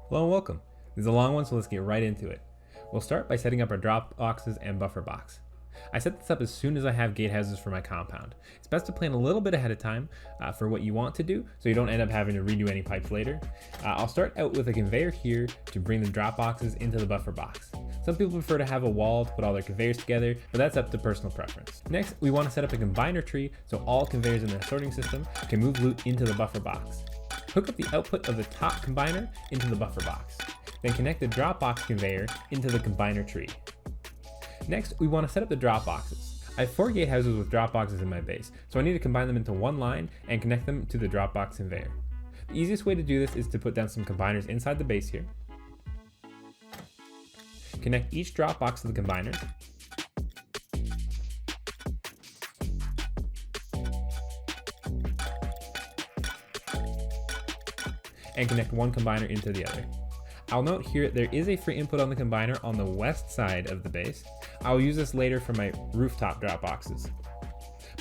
Hello and welcome. This is a long one, so let's get right into it. We'll start by setting up our drop boxes and buffer box. I set this up as soon as I have gatehouses for my compound. It's best to plan a little bit ahead of time for what you want to do, so you don't end up having to redo any pipes later. I'll start out with a conveyor here to bring the drop boxes into the buffer box. Some people prefer to have a wall to put all their conveyors together, but that's up to personal preference. Next, we want to set up a combiner tree so all conveyors in the sorting system can move loot into the buffer box. Hook up the output of the top combiner into the buffer box. Then connect the Dropbox conveyor into the combiner tree. Next, we want to set up the drop boxes. I have 4 gatehouses with drop boxes in my base, so I need to combine them into one line and connect them to the Dropbox conveyor. The easiest way to do this is to put down some combiners inside the base here. Connect each drop box to the combiner. And connect one combiner into the other. I'll note here there is a free input on the combiner on the west side of the base. I'll use this later for my rooftop drop boxes.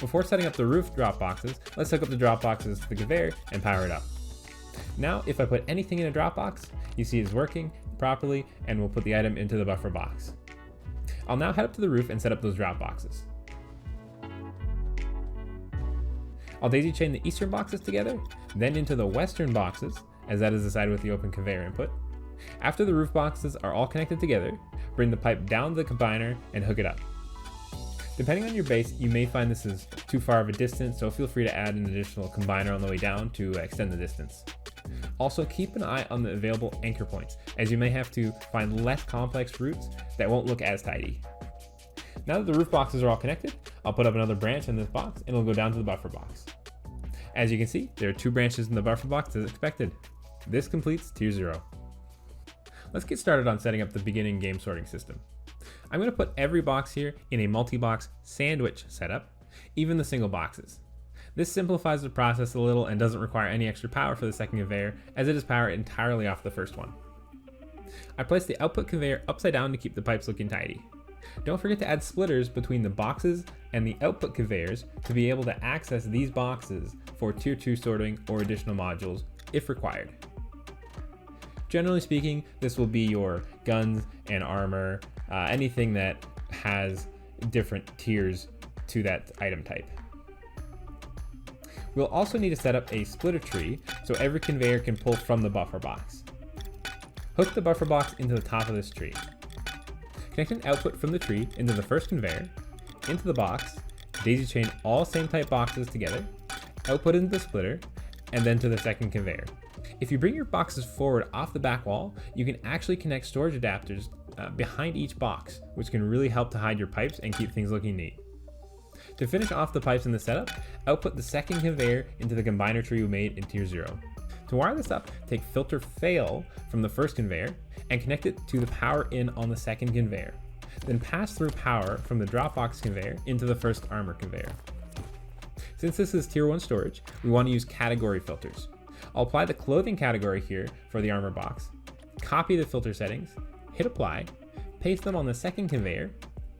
Before setting up the roof drop boxes, let's hook up the drop boxes to the conveyor and power it up. Now, if I put anything in a drop box, you see it's working properly, and we'll put the item into the buffer box. I'll now head up to the roof and set up those drop boxes. I'll daisy chain the eastern boxes together, then into the western boxes, as that is the side with the open conveyor input. After the roof boxes are all connected together, bring the pipe down the combiner and hook it up. Depending on your base, you may find this is too far of a distance, so feel free to add an additional combiner on the way down to extend the distance. Also, keep an eye on the available anchor points, as you may have to find less complex routes that won't look as tidy. Now that the roof boxes are all connected, I'll put up another branch in this box and it'll go down to the buffer box. As you can see, there are 2 branches in the buffer box as expected. This completes tier 0. Let's get started on setting up the beginning game sorting system. I'm going to put every box here in a multi-box sandwich setup, even the single boxes. This simplifies the process a little and doesn't require any extra power for the second conveyor, as it is powered entirely off the first one. I placed the output conveyor upside down to keep the pipes looking tidy. Don't forget to add splitters between the boxes and the output conveyors to be able to access these boxes for tier 2 sorting or additional modules if required. Generally speaking, this will be your guns and armor, anything that has different tiers to that item type. We'll also need to set up a splitter tree so every conveyor can pull from the buffer box. Hook the buffer box into the top of this tree. Connect an output from the tree into the first conveyor, into the box, daisy chain all same type boxes together, output into the splitter, and then to the second conveyor. If you bring your boxes forward off the back wall, you can actually connect storage adapters behind each box, which can really help to hide your pipes and keep things looking neat. To finish off the pipes in the setup, output the second conveyor into the combiner tree we made in tier 0. To wire this up, take filter fail from the first conveyor and connect it to the power in on the second conveyor. Then pass through power from the Dropbox conveyor into the first armor conveyor. Since this is tier 1 storage, we want to use category filters. I'll apply the clothing category here for the armor box, copy the filter settings, hit apply, paste them on the second conveyor,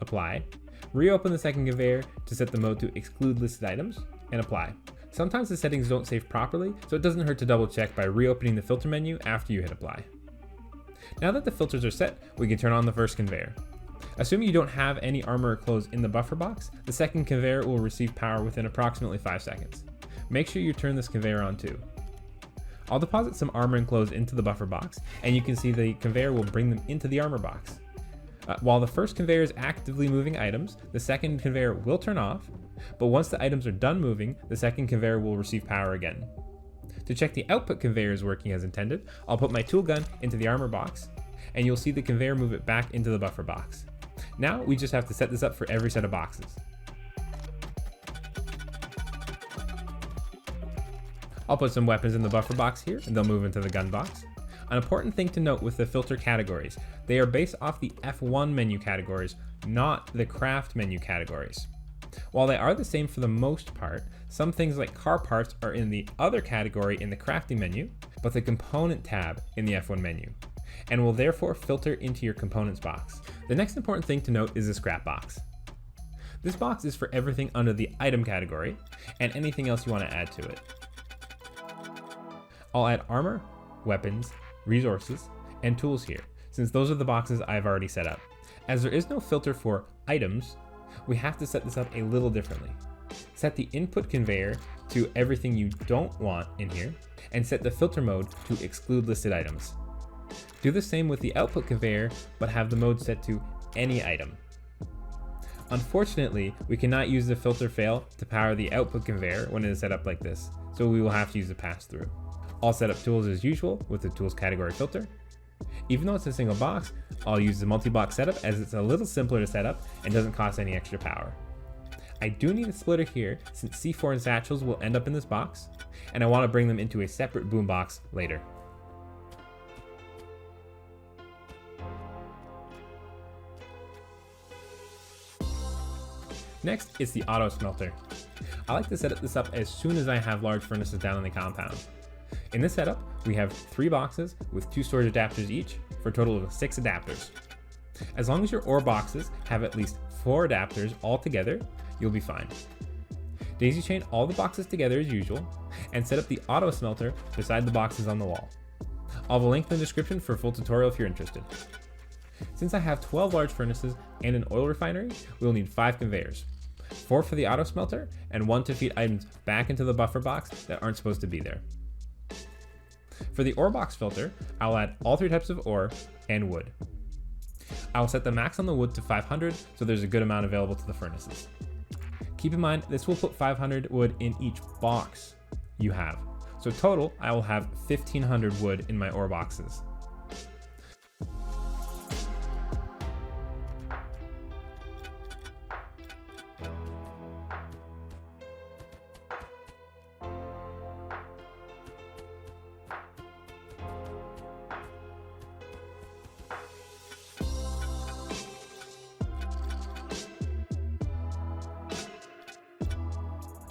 apply, reopen the second conveyor to set the mode to exclude listed items, and apply. Sometimes the settings don't save properly, so it doesn't hurt to double check by reopening the filter menu after you hit apply. Now that the filters are set, we can turn on the first conveyor. Assuming you don't have any armor or clothes in the buffer box, the second conveyor will receive power within approximately 5 seconds. Make sure you turn this conveyor on too. I'll deposit some armor and clothes into the buffer box, and you can see the conveyor will bring them into the armor box. While the first conveyor is actively moving items, the second conveyor will turn off, but once the items are done moving, the second conveyor will receive power again. To check the output conveyor is working as intended, I'll put my tool gun into the armor box, and you'll see the conveyor move it back into the buffer box. Now we just have to set this up for every set of boxes. I'll put some weapons in the buffer box here, and they'll move into the gun box. An important thing to note with the filter categories, they are based off the F1 menu categories, not the craft menu categories. While they are the same for the most part, some things like car parts are in the other category in the crafting menu, but the component tab in the F1 menu, and will therefore filter into your components box. The next important thing to note is the scrap box. This box is for everything under the item category, and anything else you want to add to it. I'll add armor, weapons, resources, and tools here, since those are the boxes I've already set up. As there is no filter for items, we have to set this up a little differently. Set the input conveyor to everything you don't want in here, and set the filter mode to exclude listed items. Do the same with the output conveyor, but have the mode set to any item. Unfortunately, we cannot use the filter fail to power the output conveyor when it is set up like this, so we will have to use the pass-through. I'll set up tools as usual with the tools category filter. Even though it's a single box, I'll use the multi-box setup as it's a little simpler to set up and doesn't cost any extra power. I do need a splitter here since C4 and satchels will end up in this box, and I want to bring them into a separate boom box later. Next is the auto smelter. I like to set this up as soon as I have large furnaces down in the compound. In this setup, we have 3 boxes with 2 storage adapters each for a total of 6 adapters. As long as your ore boxes have at least 4 adapters all together, you'll be fine. Daisy chain all the boxes together as usual and set up the auto smelter beside the boxes on the wall. I'll have a link in the description for a full tutorial if you're interested. Since I have 12 large furnaces and an oil refinery, we'll need 5 conveyors. 4 for the auto smelter and 1 to feed items back into the buffer box that aren't supposed to be there. For the ore box filter, I'll add all 3 types of ore and wood. I'll set the max on the wood to 500 so there's a good amount available to the furnaces. Keep in mind, this will put 500 wood in each box you have. So total, I will have 1500 wood in my ore boxes.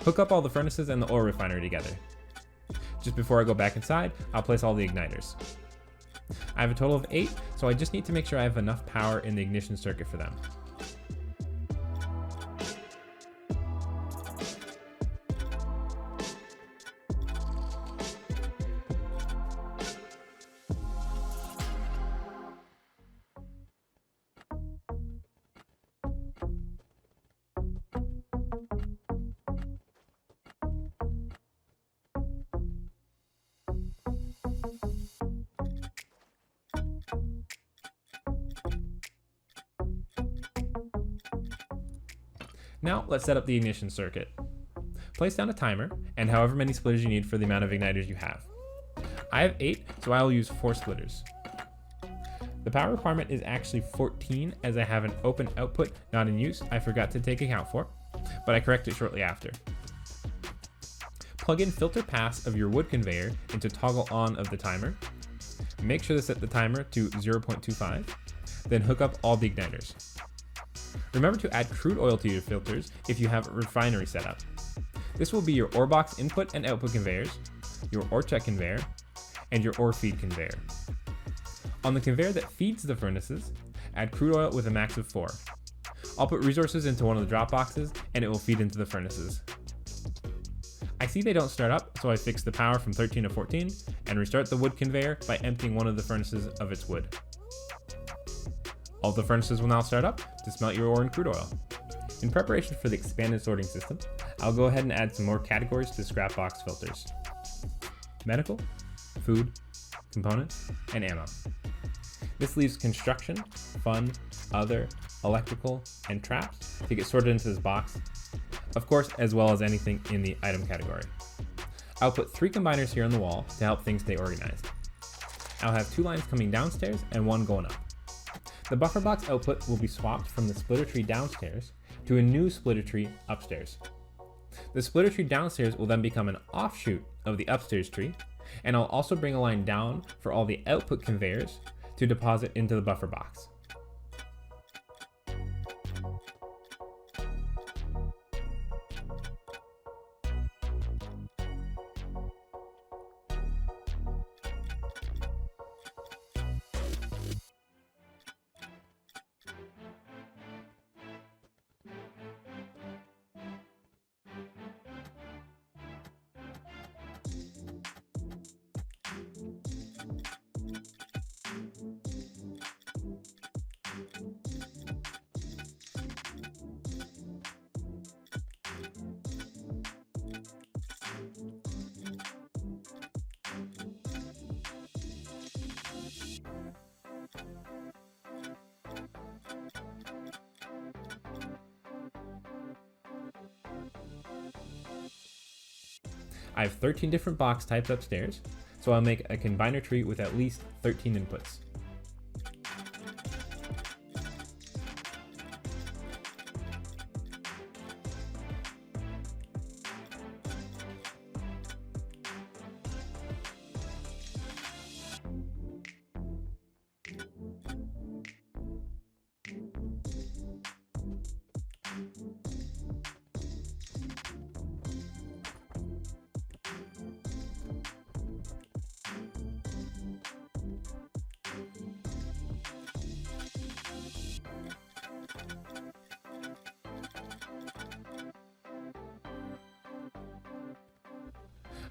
Hook up all the furnaces and the oil refinery together. Just before I go back inside, I'll place all the igniters. I have a total of 8, so I just need to make sure I have enough power in the ignition circuit for them. Now let's set up the ignition circuit. Place down a timer and however many splitters you need for the amount of igniters you have. I have 8, so I will use 4 splitters. The power requirement is actually 14 as I have an open output not in use I forgot to take account for, but I correct it shortly after. Plug in filter pass of your wood conveyor into toggle on of the timer. Make sure to set the timer to 0.25, then hook up all the igniters. Remember to add crude oil to your filters if you have a refinery set up. This will be your ore box input and output conveyors, your ore check conveyor, and your ore feed conveyor. On the conveyor that feeds the furnaces, add crude oil with a max of 4. I'll put resources into one of the drop boxes and it will feed into the furnaces. I see they don't start up, so I fix the power from 13 to 14 and restart the wood conveyor by emptying one of the furnaces of its wood. All the furnaces will now start up to smelt your ore and crude oil. In preparation for the expanded sorting system, I'll go ahead and add some more categories to the scrap box filters. Medical, food, components, and ammo. This leaves construction, fun, other, electrical, and traps to get sorted into this box, of course, as well as anything in the item category. I'll put 3 combiners here on the wall to help things stay organized. I'll have 2 lines coming downstairs and 1 going up. The buffer box output will be swapped from the splitter tree downstairs to a new splitter tree upstairs. The splitter tree downstairs will then become an offshoot of the upstairs tree, and I'll also bring a line down for all the output conveyors to deposit into the buffer box. I have 13 different box types upstairs, so I'll make a combiner tree with at least 13 inputs.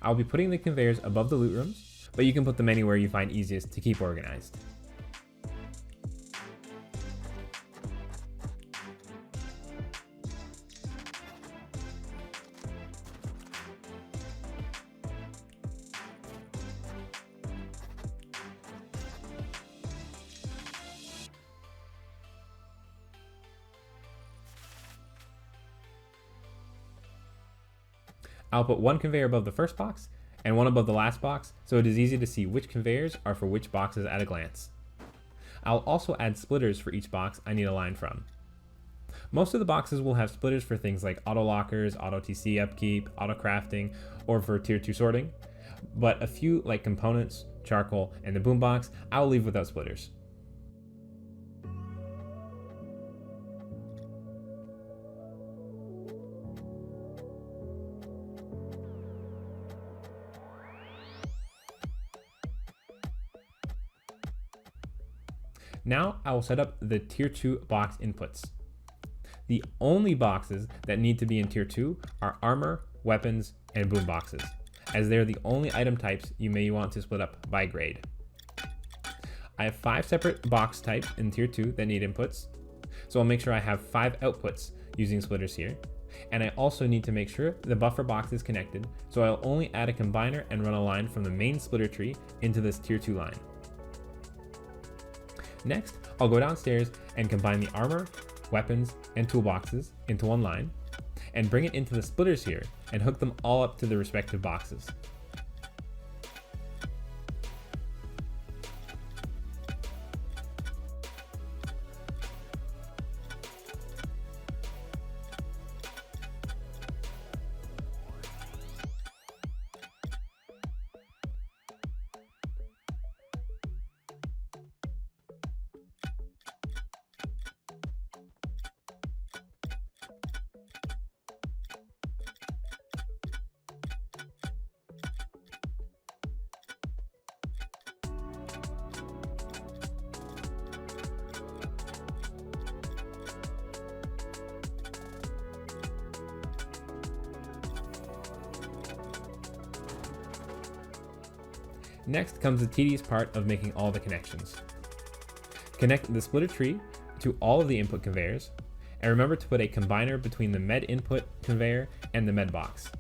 I'll be putting the conveyors above the loot rooms, but you can put them anywhere you find easiest to keep organized. I'll put one conveyor above the first box and one above the last box, so it is easy to see which conveyors are for which boxes at a glance. I'll also add splitters for each box I need a line from. Most of the boxes will have splitters for things like auto lockers, auto TC upkeep, auto crafting, or for tier 2 sorting, but a few like components, charcoal, and the boombox, I'll leave without splitters. Now I will set up the tier 2 box inputs. The only boxes that need to be in tier 2 are armor, weapons, and boom boxes, as they're the only item types you may want to split up by grade. I have 5 separate box types in tier 2 that need inputs, so I'll make sure I have 5 outputs using splitters here, and I also need to make sure the buffer box is connected, so I'll only add a combiner and run a line from the main splitter tree into this tier 2 line. Next, I'll go downstairs and combine the armor, weapons, and toolboxes into one line, and bring it into the splitters here and hook them all up to the respective boxes. Next comes the tedious part of making all the connections. Connect the splitter tree to all of the input conveyors, and remember to put a combiner between the med input conveyor and the med box.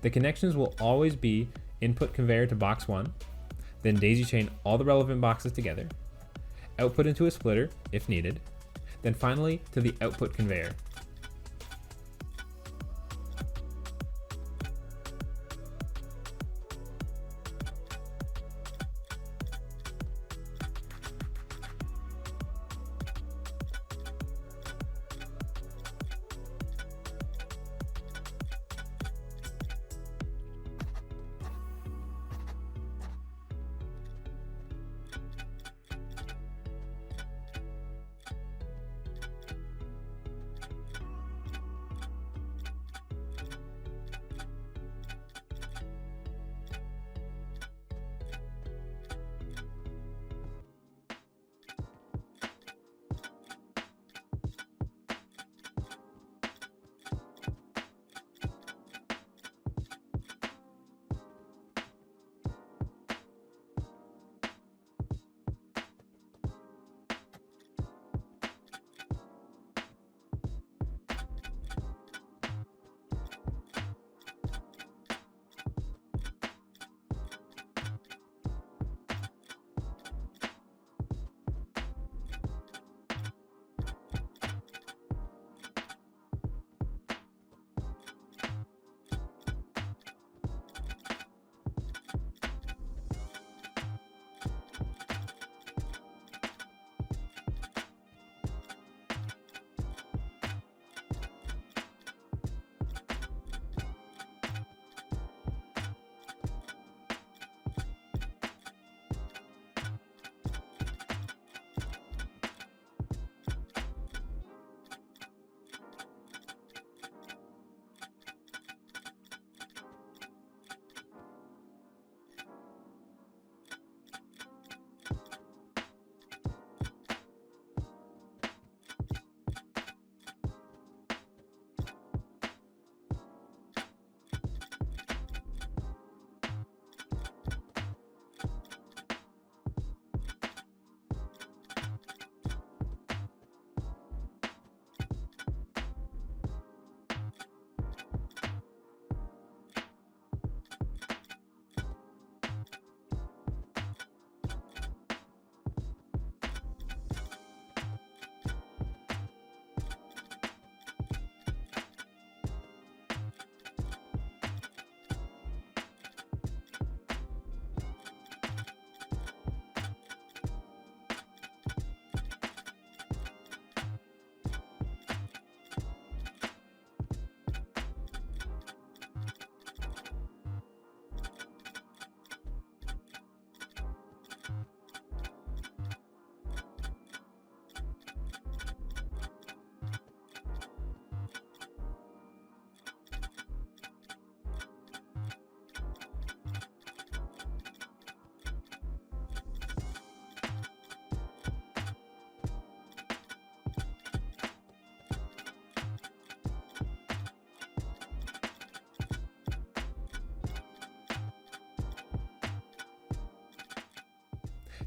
The connections will always be input conveyor to box 1, then daisy chain all the relevant boxes together, output into a splitter if needed, then finally to the output conveyor.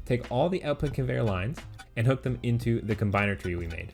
Take all the output conveyor lines and hook them into the combiner tree we made.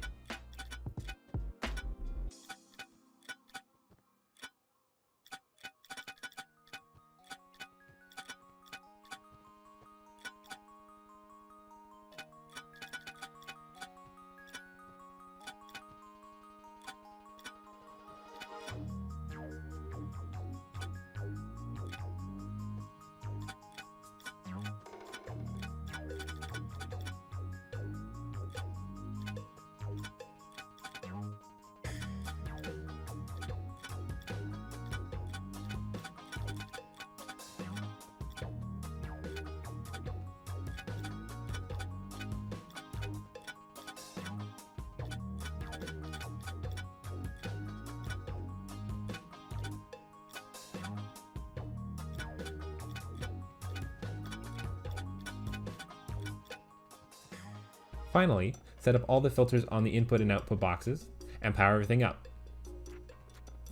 Finally, set up all the filters on the input and output boxes and power everything up.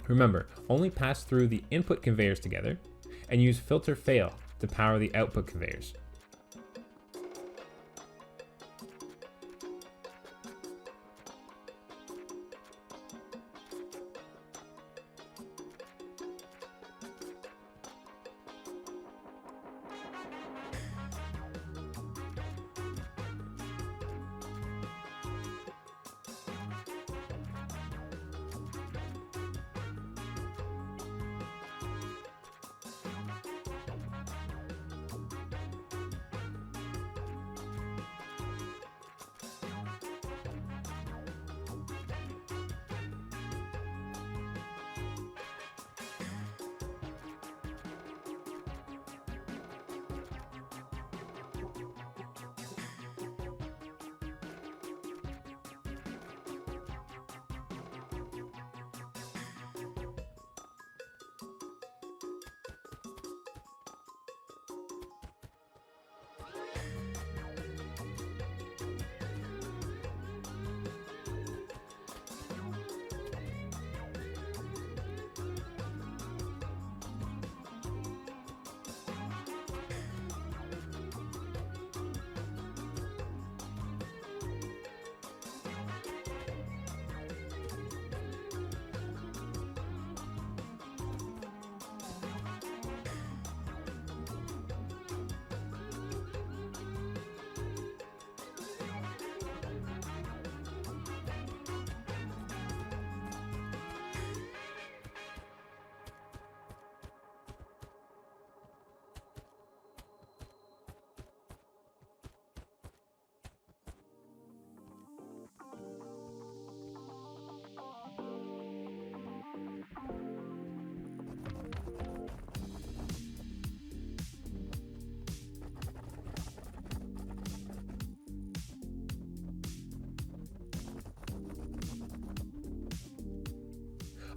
Remember, only pass through the input conveyors together and use filter fail to power the output conveyors.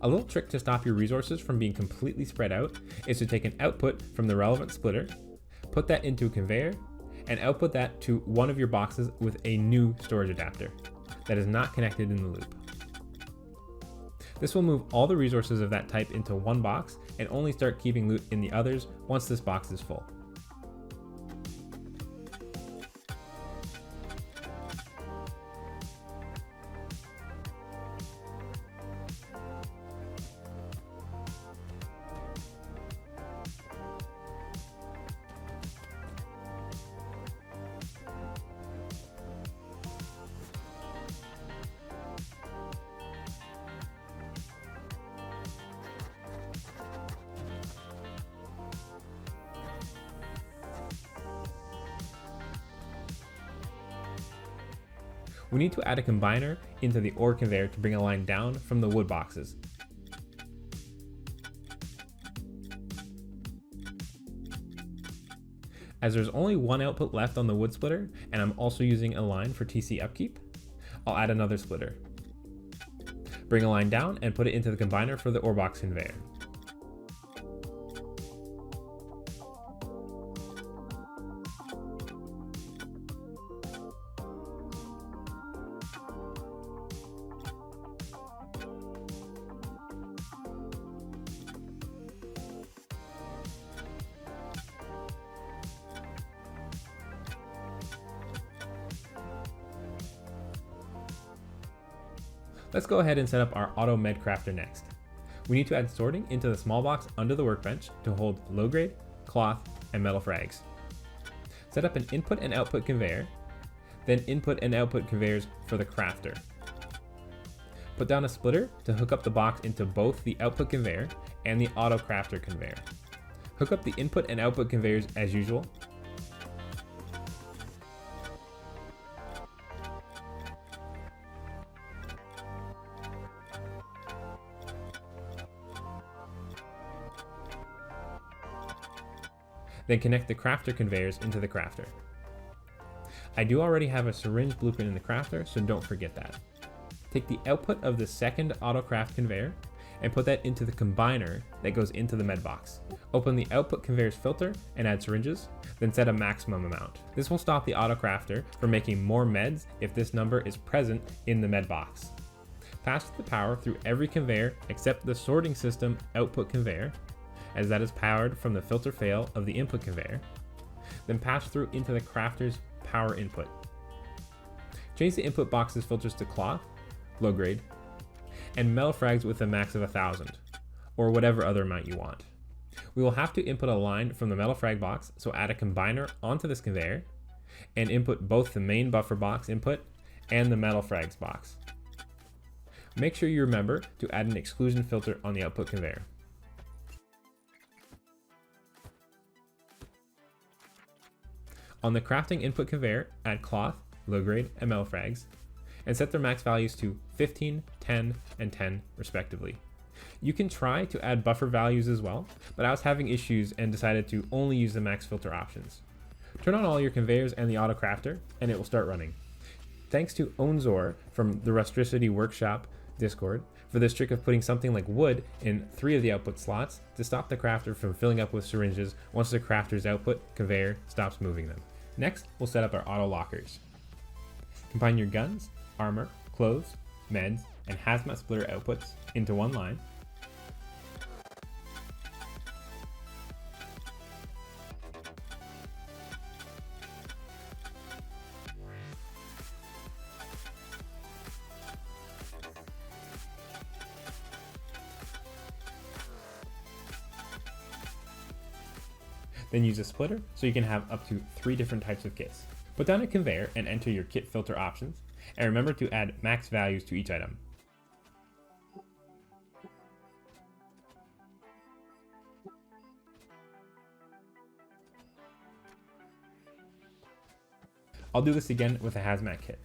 A little trick to stop your resources from being completely spread out is to take an output from the relevant splitter, put that into a conveyor, and output that to one of your boxes with a new storage adapter that is not connected in the loop. This will move all the resources of that type into one box and only start keeping loot in the others once this box is full. We need to add a combiner into the ore conveyor to bring a line down from the wood boxes. As there's only one output left on the wood splitter, and I'm also using a line for TC Upkeep, I'll add another splitter. Bring a line down and put it into the combiner for the ore box conveyor. Let's go ahead and set up our auto med crafter next. We need to add sorting into the small box under the workbench to hold low grade, cloth, and metal frags. Set up an input and output conveyor, then input and output conveyors for the crafter. Put down a splitter to hook up the box into both the output conveyor and the auto crafter conveyor. Hook up the input and output conveyors as usual. Then connect the crafter conveyors into the crafter. I do already have a syringe blueprint in the crafter, so don't forget that. Take the output of the second auto craft conveyor and put that into the combiner that goes into the med box. Open the output conveyor's filter and add syringes, then set a maximum amount. This will stop the auto crafter from making more meds if this number is present in the med box. Pass the power through every conveyor except the sorting system output conveyor, as that is powered from the filter fail of the input conveyor, then pass through into the crafter's power input. Change the input box's filters to cloth, low grade, and metal frags with a max of 1,000, or whatever other amount you want. We will have to input a line from the metal frag box, so add a combiner onto this conveyor, and input both the main buffer box input and the metal frags box. Make sure you remember to add an exclusion filter on the output conveyor. On the crafting input conveyor, add cloth, low grade, and metal frags, and set their max values to 15, 10, and 10 respectively. You can try to add buffer values as well, but I was having issues and decided to only use the max filter options. Turn on all your conveyors and the auto crafter, and it will start running. Thanks to Onzor from the Rustricity Workshop Discord for this trick of putting something like wood in 3 of the output slots to stop the crafter from filling up with syringes once the crafter's output conveyor stops moving them. Next, we'll set up our auto lockers. Combine your guns, armor, clothes, meds, and hazmat splitter outputs into one line. Then use a splitter so you can have up to 3 different types of kits. Put down a conveyor and enter your kit filter options, and remember to add max values to each item. I'll do this again with a hazmat kit.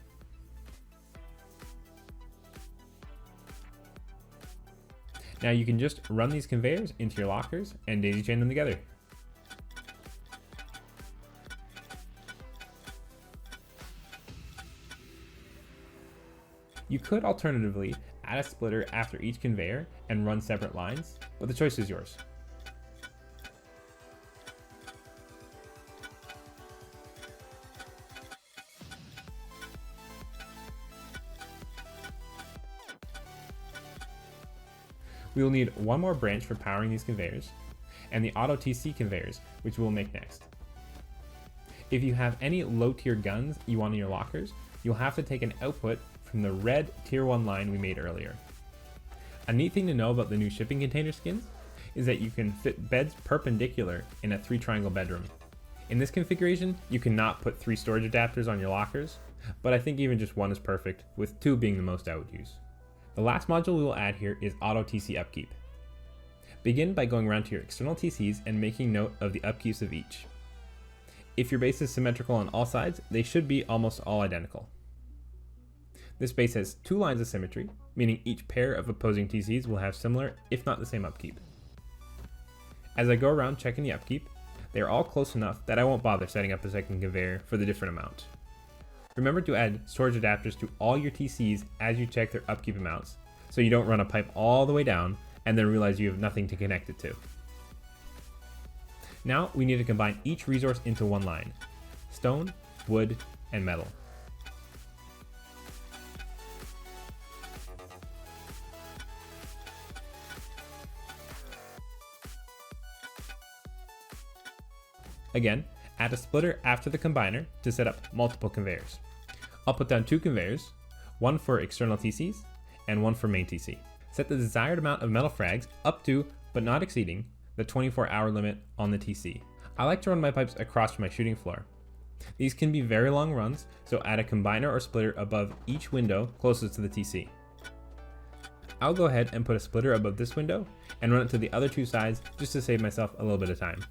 Now you can just run these conveyors into your lockers and daisy chain them together. You could alternatively add a splitter after each conveyor and run separate lines, but the choice is yours. We will need one more branch for powering these conveyors, and the auto TC conveyors, which we'll make next. If you have any low tier guns you want in your lockers, you'll have to take an output from the red tier 1 line we made earlier. A neat thing to know about the new shipping container skins is that you can fit beds perpendicular in a 3 triangle bedroom. In this configuration, you cannot put 3 storage adapters on your lockers, but I think even just 1 is perfect, with 2 being the most I would use. The last module we will add here is Auto TC Upkeep. Begin by going around to your external TCs and making note of the upkeeps of each. If your base is symmetrical on all sides, they should be almost all identical. This base has 2 lines of symmetry, meaning each pair of opposing TCs will have similar, if not the same upkeep. As I go around checking the upkeep, they are all close enough that I won't bother setting up a second conveyor for the different amount. Remember to add storage adapters to all your TCs as you check their upkeep amounts, so you don't run a pipe all the way down and then realize you have nothing to connect it to. Now we need to combine each resource into one line: stone, wood, and metal. Again, add a splitter after the combiner to set up multiple conveyors. I'll put down 2 conveyors, one for external TCs and one for main TC. Set the desired amount of metal frags up to, but not exceeding, the 24-hour limit on the TC. I like to run my pipes across from my shooting floor. These can be very long runs, so add a combiner or splitter above each window closest to the TC. I'll go ahead and put a splitter above this window and run it to the other two sides just to save myself a little bit of time.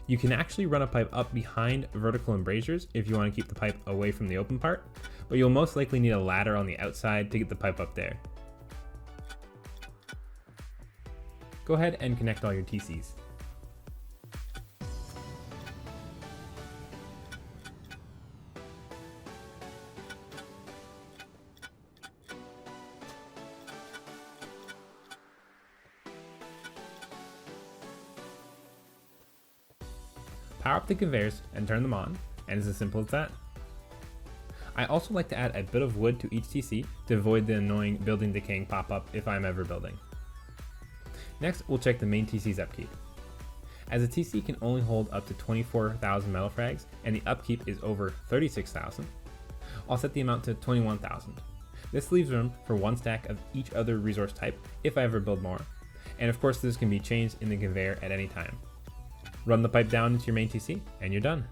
You can actually run a pipe up behind vertical embrasures if you want to keep the pipe away from the open part, but you'll most likely need a ladder on the outside to get the pipe up there. Go ahead and connect all your TCs. Power up the conveyors and turn them on, and it's as simple as that. I also like to add a bit of wood to each TC to avoid the annoying building decaying pop-up if I'm ever building. Next, we'll check the main TC's upkeep. As a TC can only hold up to 24,000 metal frags and the upkeep is over 36,000, I'll set the amount to 21,000. This leaves room for one stack of each other resource type if I ever build more, and of course this can be changed in the conveyor at any time. Run the pipe down into your main TC and you're done.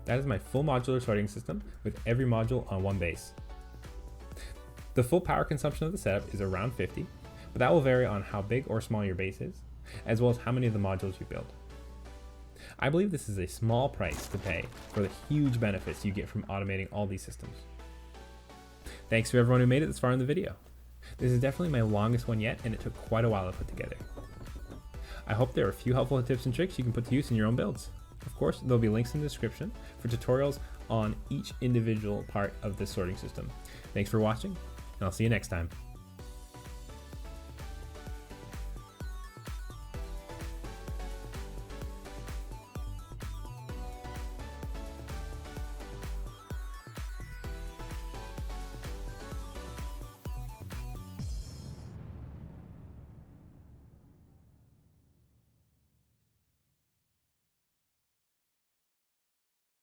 That is my full modular sorting system with every module on one base. The full power consumption of the setup is around 50, but that will vary on how big or small your base is, as well as how many of the modules you build. I believe this is a small price to pay for the huge benefits you get from automating all these systems. Thanks to everyone who made it this far in the video. This is definitely my longest one yet, and it took quite a while to put together. I hope there are a few helpful tips and tricks you can put to use in your own builds. Of course, there'll be links in the description for tutorials on each individual part of this sorting system. Thanks for watching, and I'll see you next time.